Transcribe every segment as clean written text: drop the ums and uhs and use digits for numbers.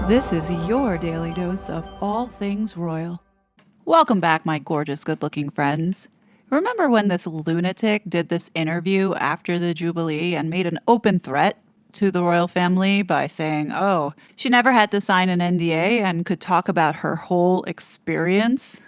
This is your daily dose of all things royal. Welcome back, my gorgeous, good-looking friends. Remember when this lunatic did this interview after the Jubilee and made an open threat to the royal family by saying, oh, she never had to sign an NDA and could talk about her whole experience?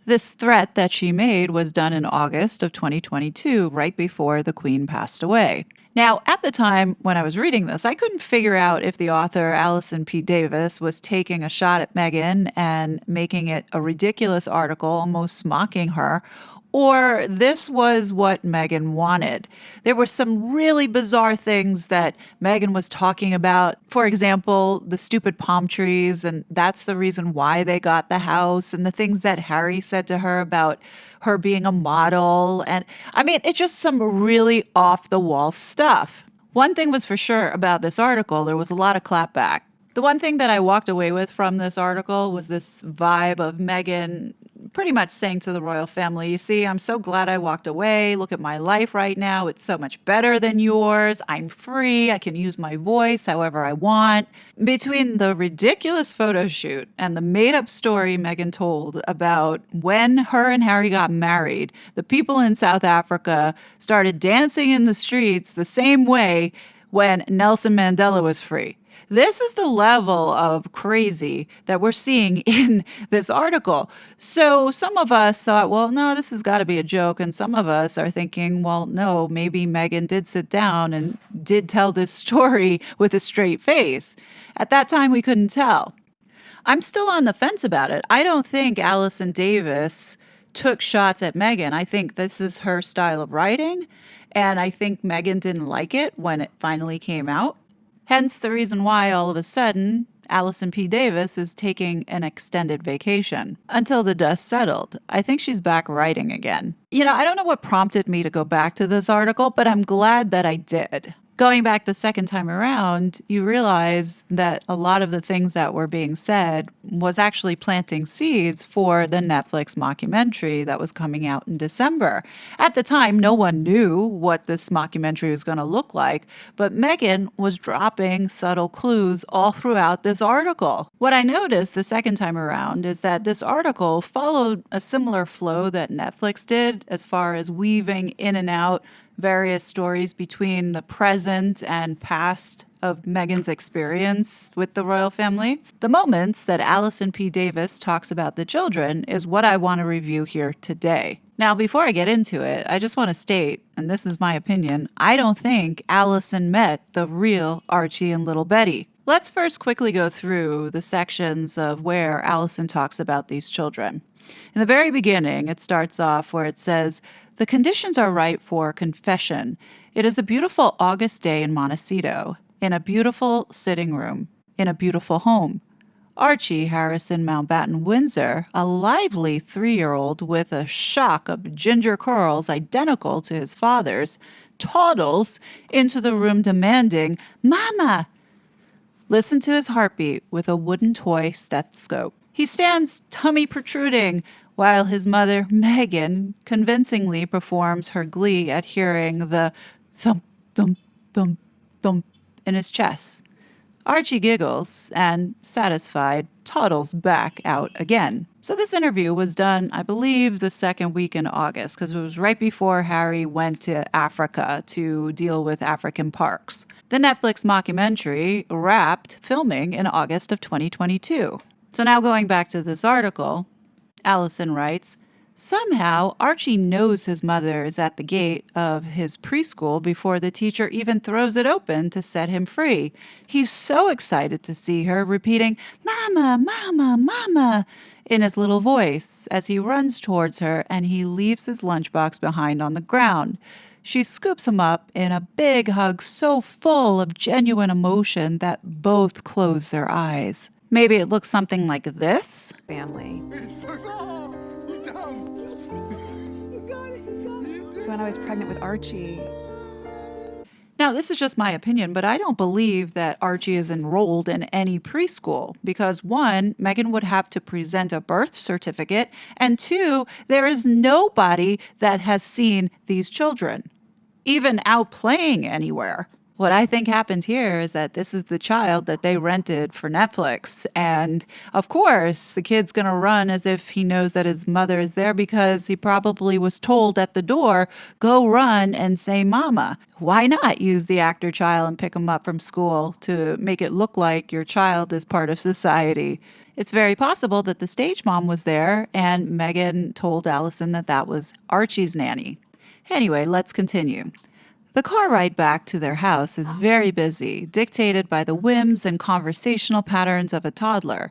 This threat that she made was done in August of 2022, right before the Queen passed away. Now, at the time when I was reading this, I couldn't figure out if the author, Alison P. Davis, was taking a shot at Meghan and making it a ridiculous article, almost mocking her, or this was what Meghan wanted. There were some really bizarre things that Meghan was talking about. For example, the stupid palm trees, and that's the reason why they got the house, and the things that Harry said to her about her being a model. And I mean, it's just some really off the wall stuff. One thing was for sure about this article, there was a lot of clapback. The one thing that I walked away with from this article was this vibe of Meghan pretty much saying to the royal family, you see, I'm so glad I walked away. Look at my life right now. It's so much better than yours. I'm free. I can use my voice however I want. Between the ridiculous photo shoot and the made-up story Meghan told about when her and Harry got married, the people in South Africa started dancing in the streets the same way when Nelson Mandela was free. This is the level of crazy that we're seeing in this article. So some of us thought, well, no, this has got to be a joke. And some of us are thinking, well, no, maybe Meghan did sit down and did tell this story with a straight face. At that time, we couldn't tell. I'm still on the fence about it. I don't think Alison Davis took shots at Meghan. I think this is her style of writing. And I think Meghan didn't like it when it finally came out. Hence the reason why all of a sudden Alison P. Davis is taking an extended vacation until the dust settled. I think she's back writing again. You know, I don't know what prompted me to go back to this article, but I'm glad that I did. Going back the second time around, you realize that a lot of the things that were being said was actually planting seeds for the Netflix mockumentary that was coming out in December. At the time, no one knew what this mockumentary was going to look like, but Meghan was dropping subtle clues all throughout this article. What I noticed the second time around is that this article followed a similar flow that Netflix did as far as weaving in and out various stories between the present and past of Meghan's experience with the royal family. The moments that Alison P. Davis talks about the children is what I want to review here today. Now, before I get into it, I just want to state, and this is my opinion, I don't think Alison met the real Archie and little Betty. Let's first quickly go through the sections of where Alison talks about these children. In the very beginning, it starts off where it says, the conditions are right for confession. It is a beautiful August day in Montecito, in a beautiful sitting room, in a beautiful home. Archie Harrison Mountbatten Windsor, a lively 3-year-old with a shock of ginger curls identical to his father's, toddles into the room demanding, Mama! Listen to his heartbeat with a wooden toy stethoscope. He stands tummy protruding, while his mother, Meghan, convincingly performs her glee at hearing the thump, thump, thump, thump in his chest. Archie giggles and, satisfied, toddles back out again. So this interview was done, I believe, the second week in August, because it was right before Harry went to Africa to deal with African parks. The Netflix mockumentary wrapped filming in August of 2022. So now going back to this article, Alison writes, somehow Archie knows his mother is at the gate of his preschool before the teacher even throws it open to set him free. He's so excited to see her, repeating, Mama, Mama, Mama, in his little voice as he runs towards her and he leaves his lunchbox behind on the ground. She scoops him up in a big hug so full of genuine emotion that both close their eyes. Maybe it looks something like this. Family. He's down. So when I was pregnant with Archie, Now, this is just my opinion, but I don't believe that Archie is enrolled in any preschool because, one, Meghan would have to present a birth certificate, and two, there is nobody that has seen these children, even out playing anywhere. What I think happened here is that this is the child that they rented for Netflix. And of course, the kid's going to run as if he knows that his mother is there because he probably was told at the door, go run and say mama. Why not use the actor child and pick him up from school to make it look like your child is part of society? It's very possible that the stage mom was there and Meghan told Allison that that was Archie's nanny. Anyway, let's continue. The car ride back to their house is very busy, dictated by the whims and conversational patterns of a toddler.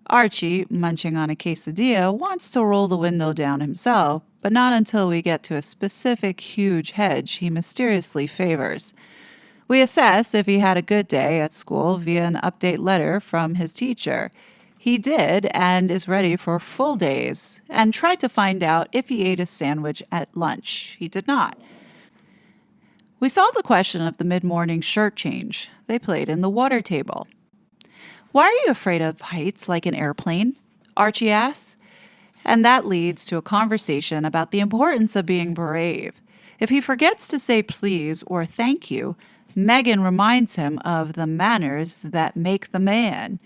Archie, munching on a quesadilla, wants to roll the window down himself, but not until we get to a specific huge hedge he mysteriously favors. We assess if he had a good day at school via an update letter from his teacher. He did and is ready for full days, and tried to find out if he ate a sandwich at lunch. He did not. We solved the question of the mid-morning shirt change. They played in the water table. Why are you afraid of heights like an airplane? Archie asks. And that leads to a conversation about the importance of being brave. If he forgets to say please or thank you, Meghan reminds him of the manners that make the man.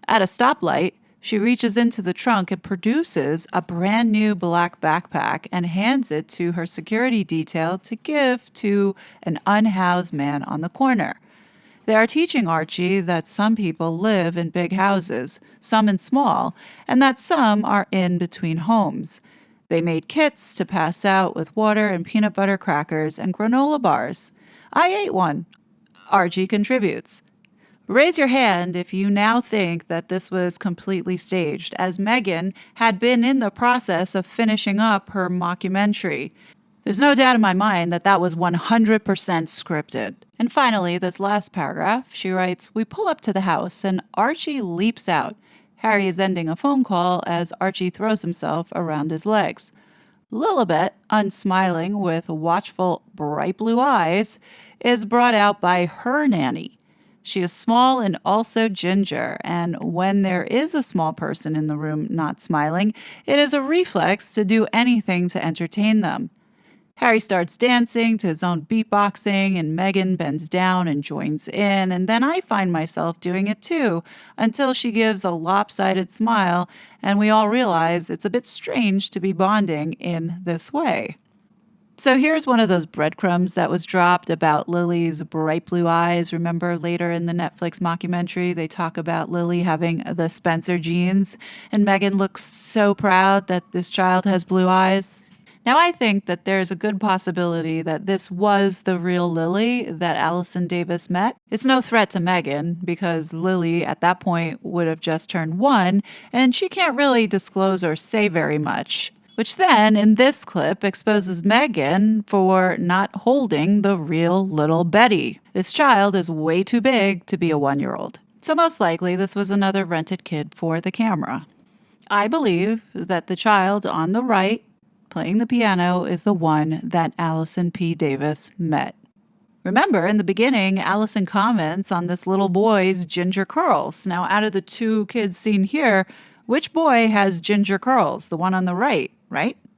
At a stoplight, she reaches into the trunk and produces a brand new black backpack and hands it to her security detail to give to an unhoused man on the corner. They are teaching Archie that some people live in big houses, some in small, and that some are in between homes. They made kits to pass out with water and peanut butter crackers and granola bars. I ate one. Archie contributes. Raise your hand if you now think that this was completely staged, as Meghan had been in the process of finishing up her mockumentary. There's no doubt in my mind that that was 100% scripted. And finally, this last paragraph, she writes, we pull up to the house and Archie leaps out. Harry is ending a phone call as Archie throws himself around his legs. Lilibet, unsmiling with watchful, bright blue eyes, is brought out by her nanny. She is small and also ginger, and when there is a small person in the room not smiling, it is a reflex to do anything to entertain them. Harry starts dancing to his own beatboxing, and Meghan bends down and joins in, and then I find myself doing it too, until she gives a lopsided smile, and we all realize it's a bit strange to be bonding in this way. So here's one of those breadcrumbs that was dropped about Lily's bright blue eyes. Remember later in the Netflix mockumentary, they talk about Lily having the Spencer genes, and Meghan looks so proud that this child has blue eyes. Now, I think that there's a good possibility that this was the real Lily that Allison Davis met. It's no threat to Meghan because Lily at that point would have just turned 1, and she can't really disclose or say very much. Which then, in this clip, exposes Meghan for not holding the real little Betty. This child is way too big to be a 1-year-old. So most likely, this was another rented kid for the camera. I believe that the child on the right, playing the piano, is the one that Allison P. Davis met. Remember, in the beginning, Allison comments on this little boy's ginger curls. Now, out of the two kids seen here, which boy has ginger curls? The one on the right?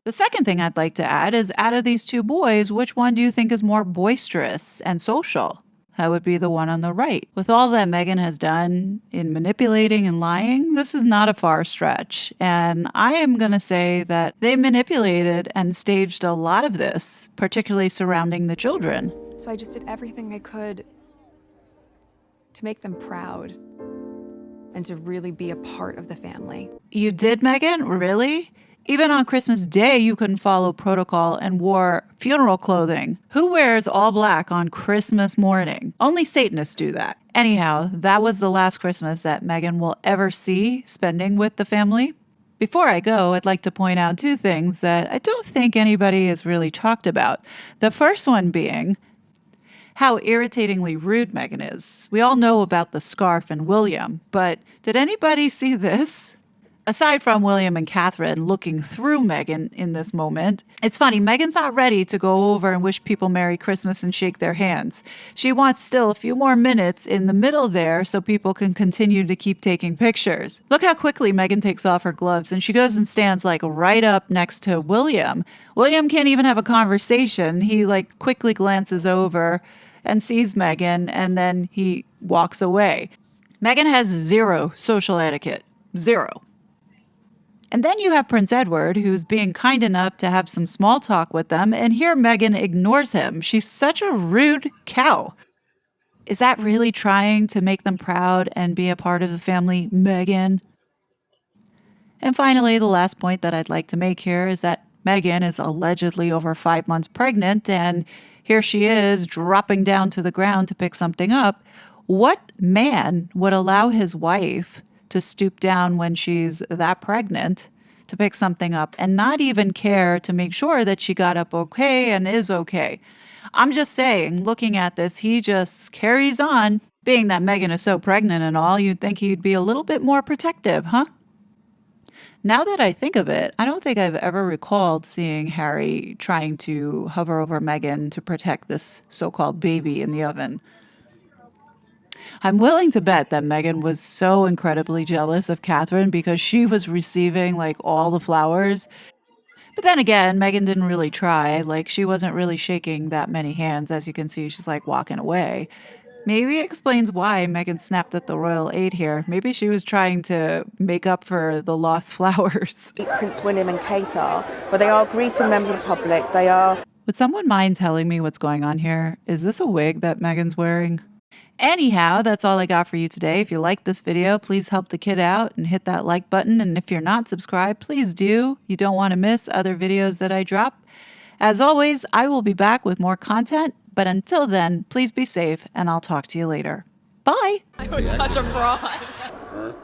The second thing I'd like to add is, out of these two boys, which one do you think is more boisterous and social? That would be the one on the right. With all that Meghan has done in manipulating and lying, this is not a far stretch. And I am going to say that they manipulated and staged a lot of this, particularly surrounding the children. So I just did everything I could to make them proud and to really be a part of the family. You did, Meghan? Really? Even on Christmas Day, you couldn't follow protocol and wore funeral clothing. Who wears all black on Christmas morning? Only Satanists do that. Anyhow, that was the last Christmas that Meghan will ever see spending with the family. Before I go, I'd like to point out two things that I don't think anybody has really talked about. The first one being how irritatingly rude Meghan is. We all know about the scarf and William, but did anybody see this? Aside from William and Catherine looking through Meghan in this moment, it's funny, Meghan's not ready to go over and wish people Merry Christmas and shake their hands. She wants still a few more minutes in the middle there so people can continue to keep taking pictures. Look how quickly Meghan takes off her gloves and she goes and stands like right up next to William. William can't even have a conversation. He quickly glances over and sees Meghan, and then he walks away. Meghan has zero social etiquette. Zero. And then you have Prince Edward, who's being kind enough to have some small talk with them, and here Meghan ignores him. She's such a rude cow. Is that really trying to make them proud and be a part of the family, Meghan? And finally, the last point that I'd like to make here is that Meghan is allegedly over 5 months pregnant, and here she is dropping down to the ground to pick something up. What man would allow his wife to stoop down when she's that pregnant to pick something up and not even care to make sure that she got up okay and is okay? I'm just saying, looking at this, he just carries on. Being that Meghan is so pregnant and all, you'd think he'd be a little bit more protective, huh? Now that I think of it, I don't think I've ever recalled seeing Harry trying to hover over Meghan to protect this so-called baby in the oven. I'm willing to bet that Meghan was so incredibly jealous of Catherine because she was receiving like all the flowers. But then again, Meghan didn't really try. Like, she wasn't really shaking that many hands. As you can see, she's like walking away. Maybe it explains why Meghan snapped at the royal aide here. Maybe she was trying to make up for the lost flowers. Prince William and Kate are, but they are greeting members of the public. They are. Would someone mind telling me what's going on here? Is this a wig that Meghan's wearing? Anyhow, that's all I got for you today. If you liked this video, please help the kid out and hit that like button. And if you're not subscribed, please do. You don't want to miss other videos that I drop. As always, I will be back with more content. But until then, please be safe, and I'll talk to you later. Bye! I was such a fraud.